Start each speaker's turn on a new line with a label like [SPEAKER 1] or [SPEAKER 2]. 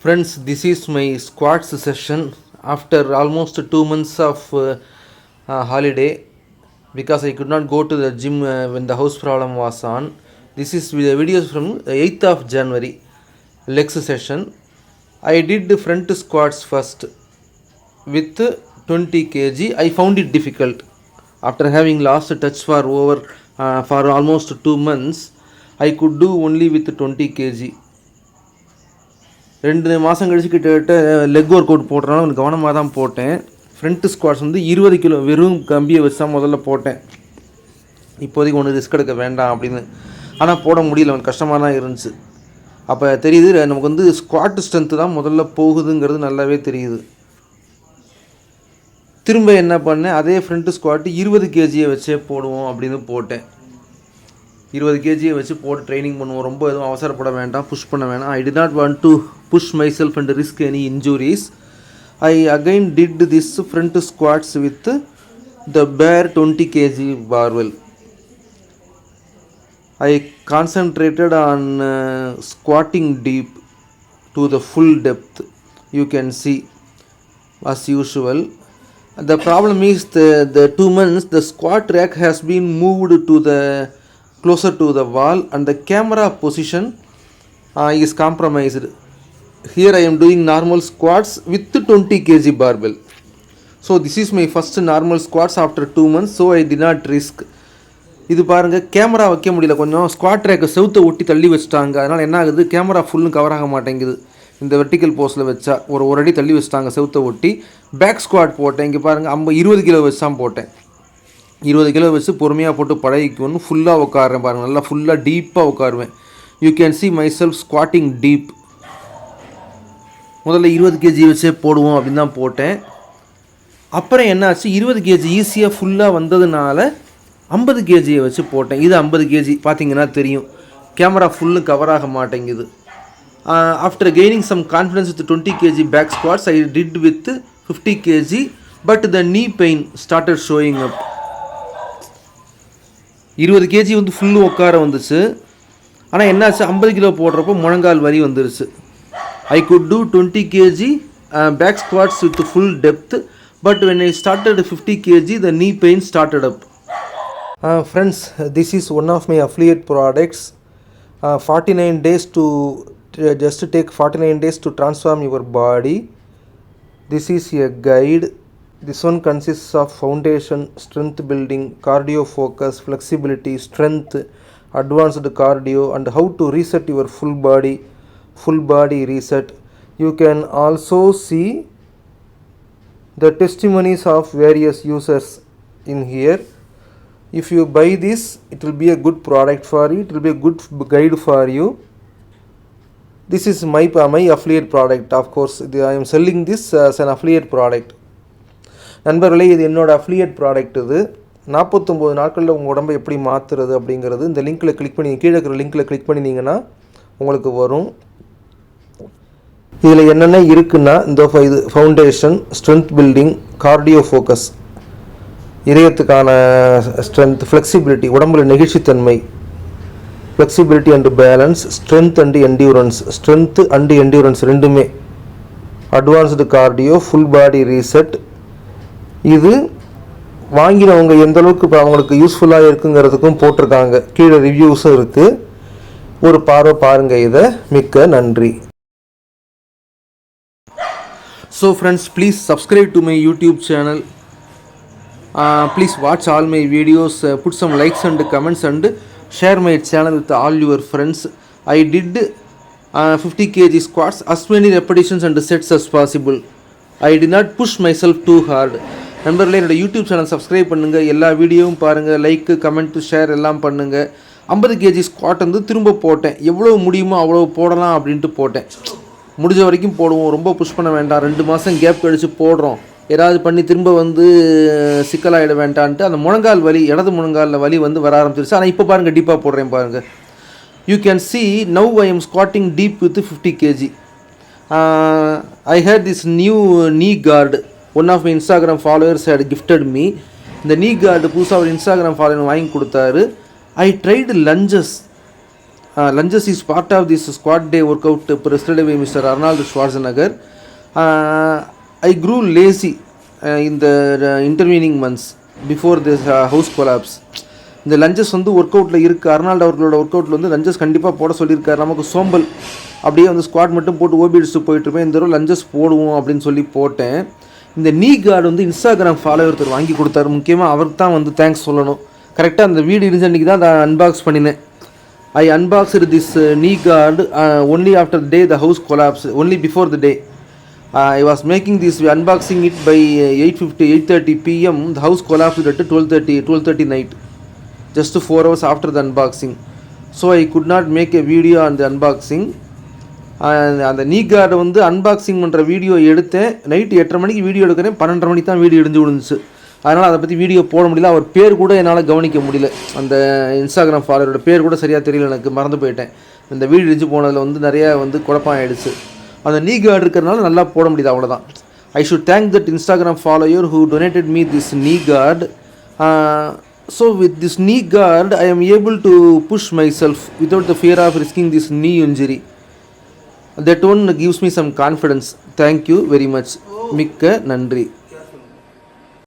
[SPEAKER 1] Friends, this is my squats session after almost 2 months of holiday because I could not go to the gym when the house problem was on. This is the videos from 8th of January legs session. I did the front squats first with 20 kg. I found it difficult after having lost touch for almost 2 months. I could do only with 20 kg. 2 மாதம் கழிச்சு கிட்டத்தட்ட leg work out போடுறதுனால கொஞ்சம் கவனமாக தான் போட்டேன். Front squads 20 kilo வெறும் கம்பியை வச்சு தான் முதல்ல போட்டேன். இப்போதைக்கு ஒன்று ரிஸ்க் எடுக்க வேண்டாம் அப்படின்னு. ஆனால் போட முடியல, கொஞ்சம் கஷ்டமாக தான் இருந்துச்சு. அப்போ தெரியுது நமக்கு ஸ்குவாட் ஸ்ட்ரென்த்து தான் முதல்ல போகுதுங்கிறது நல்லாவே தெரியுது. திரும்ப என்ன பண்ணேன், அதே ஃப்ரண்ட் ஸ்குவாட் 20 கேஜியை வச்சே போடுவோம் அப்படின்னு போட்டேன். 20 கேஜியை வச்சு போட்டு ட்ரைனிங் பண்ணுவோம். ரொம்ப எதுவும் அவசரப்பட வேண்டாம், புஷ் பண்ண வேணாம். I did not want to push myself and risk any injuries. I again did this front squats with the bar 20 kg barbell. I concentrated on squatting deep to the full depth. You can see as usual. The problem is the 2 months the squat rack has been moved to the closer to the wall and the camera position is compromised. Here I am doing normal squats with 20 kg barbell. So this is my first normal squats after 2 months, so I did not risk. இது பாருங்கள், camera வைக்க முடியல. கொஞ்சம் squad ரேக்கை செவுத்தை ஒட்டி தள்ளி வச்சுட்டாங்க. அதனால் என்ன ஆகுது, கேமரா ஃபுல்லும் கவர் ஆக மாட்டேங்குது. இந்த வெர்டிக்கல் போஸ்ட்டில் வச்சா ஒரு அடி தள்ளி வச்சுட்டாங்க செவுத்தை ஒட்டி. பேக் ஸ்குவாட் போட்டேன். இங்கே பாருங்கள், 20 கிலோ வச்சு தான் போட்டேன். 20 கிலோ வச்சு பொறுமையாக போட்டு பழகிக்கணும். ஃபுல்லாக உட்காருறேன் பாருங்கள், நல்லா ஃபுல்லாக டீப்பாக உட்காருவேன். You can see myself squatting deep. முதல்ல 20 கேஜி வச்சே போடுவோம் அப்படின்னு தான் போட்டேன். அப்புறம் என்னாச்சு, 20 கேஜி ஈஸியாக ஃபுல்லாக வந்ததுனால 50 கேஜியை வச்சு போட்டேன். இது 50 கேஜி பார்த்தீங்கன்னா தெரியும், கேமரா ஃபுல்லு கவர் ஆக மாட்டேங்குது. After gaining some confidence with 20 KG back squats I did with 50 KG, but the knee pain started showing up. 20 KG full உட்கார வந்துச்சு. ஆனால் என்னாச்சு, 50 கிலோ போடுறப்போ முழங்கால் வலி வந்துருச்சு. I could do 20 KG back squats with full depth, but when I started 50 KG the knee pain started up. Friends, this is one of my affiliate products. 49 days to just take 49 days to transform your body. This is a guide. This one consists of foundation, strength building, cardio focus, flexibility, strength, advanced cardio, and how to reset your full body reset. You can also see the testimonies of various users in here. If you buy this, it will be a good product for you. It will be a good guide for you. This is my affiliate product. Of course, I am selling this as an affiliate product. நண்பர்களே, இது என்னோட affiliate product. இது 49 நாட்களில் உங்கள் உடம்பை எப்படி மாற்றுறது அப்படிங்கிறது இந்த லிங்க்கில் கிளிக் பண்ணி, கீழே இருக்கிற லிங்க்கில் கிளிக் பண்ணினீங்கன்னா உங்களுக்கு வரும். இதில் என்னென்ன இருக்குன்னா, இந்த இது foundation, strength building, cardio focus, இதயத்துக்கான ஸ்ட்ரென்த், ஃப்ளெக்சிபிலிட்டி, உடம்புல நெகிழ்ச்சித்தன்மை, flexibility and balance, strength and endurance, strength and endurance ரெண்டுமே, advanced cardio, full body reset. இது வாங்கினவங்க எந்த அளவுக்கு இப்போ அவங்களுக்கு யூஸ்ஃபுல்லாக இருக்குங்கிறதுக்கும் போட்டிருக்காங்க. கீழே ரிவ்யூஸும் இருக்குது. ஒரு பார்வை பாருங்கள் இதை. மிக்க நன்றி. So friends, please subscribe to my YouTube channel. Please watch all my videos, put some likes and comments and share my channel with all your friends. I did 50 kg squats, as many repetitions and sets as possible. I did not push myself too hard. நண்பர்களே, என்னோட YouTube channel subscribe பண்ணுங்கள், எல்லா வீடியோவும் பாருங்கள், like comment share எல்லாம் பண்ணுங்கள். 50 KG squad திரும்ப போட்டேன். எவ்வளோ முடியுமோ அவ்வளோ போடலாம் அப்படின்ட்டு போட்டேன். முடிஞ்ச வரைக்கும் போடுவோம், ரொம்ப புஷ் பண்ண வேண்டாம். 2 மாதம் கேப் கழித்து போடுறோம், ஏதாவது பண்ணி திரும்ப சிக்கலாகிட வேண்டான்ட்டு அந்த முழங்கால் வலி, இடது முழங்காலில் வலி வர ஆரம்பிச்சிருச்சு. ஆனால் இப்போ பாருங்கள், டீப்பாக போடுறேன் பாருங்கள். You can C now I am squatting deep with 50 KG. I had this new knee guard. One of my Instagram followers had gifted me. இந்த knee guard புதுசாக ஒரு இன்ஸ்டாகிராம் ஃபாலோவர் வாங்கி கொடுத்தாரு. I tried lunges. lunges is part of this squat day workout presented by Mr. Arnold Schwarzenegger. I grew lazy in the intervening months before this house collapse. இந்த lunges வந்து work அவுட்டில் இருக்குது. Arnold அவர்களோட work அவுட்டில் வந்து lunges கண்டிப்பாக போட சொல்லியிருக்காரு. நமக்கு சோம்பல், அப்படியே வந்து ஸ்குவாட் மட்டும் போட்டு ஓபி அடிச்சுட்டு போயிட்டுருப்பேன். இந்த தடவை லஞ்சஸ் போடுவோம் அப்படின்னு சொல்லி போட்டேன். இந்த நீ கார்டு வந்து இன்ஸ்டாகிராம் ஃபாலோவர் ஒருத்தர் வாங்கி கொடுத்தாரு. முக்கியமாக அவருக்கு தான் வந்து தேங்க்ஸ் சொல்லணும். கரெக்டாக அந்த வீடியோ இருந்த அன்றைக்கி தான் அதை அன்பாக்ஸ் பண்ணினேன். I unboxed this knee guard only after the day the house collapsed, only before the day. I was making this unboxing it by 8:30 p.m. The house collapsed at 12:30 night, just 4 hours after the unboxing. So I could not make a video on the unboxing. அந்த நீ கார்டை வந்து unboxing பண்ணுற video எடுத்தேன். Night 8:30 மணிக்கு video எடுக்கிறேன். 12:30 மணிக்கு தான் வீடியோ இடிஞ்சு விழுந்துச்சு. அதனால் அதை பற்றி வீடியோ போட முடியல. அவர் பேர் கூட என்னால் கவனிக்க முடியல. அந்த இன்ஸ்டாகிராம் ஃபாலோவரோட பேர் கூட சரியாக தெரியல, எனக்கு மறந்து போயிட்டேன். இந்த வீடியோ இடிஞ்சு போனதில் வந்து நிறையா வந்து குழப்பம் ஆகிடுச்சு. அந்த நீ கார்டு இருக்கிறனால நல்லா போட முடியுது, அவ்வளோதான். I should thank that Instagram follower who donated me this நீ card. So with this knee guard I am able to push myself without the fear of risking this knee injury. That one gives me some confidence. Thank you very much. மிக்க நன்றி.